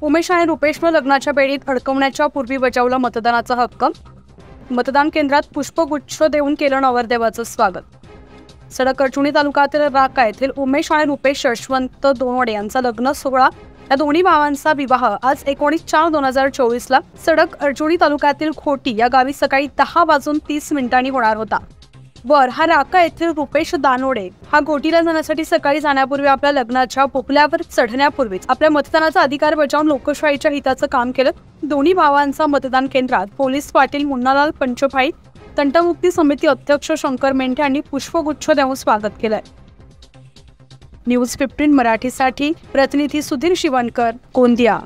उमेश आणि रुपेशनं लग्नाच्या बेडीत अडकवण्याच्या पूर्वी बजावला मतदानाचा हक्क। मतदान केंद्रात पुष्पगुच्छ देऊन केलं नवरदेवाचं स्वागत। सडक अर्जुनी तालुक्यातील राका येथील उमेश आणि रुपेश यशवंत दोनवडे यांचा लग्न सोहळा। या दोन्ही भावांचा विवाह आज 19/4/2024 ला सडक अर्जुनी तालुक्यातील खोटी या गावी सकाळी 10:30 होणार होता। वर हा राका येथील रुपेश दानोडे हा घोटीला जाण्यासाठी सकाळी जाण्यापूर्वी आपल्या लग्नाच्या बोकल्यावर चढण्यापूर्वीच आपल्या मतदानाचा अधिकार बजावून लोकशाहीच्या हिताचं काम केलं। दोन्ही भावांचा मतदान केंद्रात पोलीस पाटील मुन्नालाल पंचोभाई, तंटमुक्ती समिती अध्यक्ष शंकर मेंढे यांनी पुष्पगुच्छ देऊन स्वागत केलंय। न्यूज 15 मराठीसाठी प्रतिनिधी सुधीर शिवणकर, गोंदिया।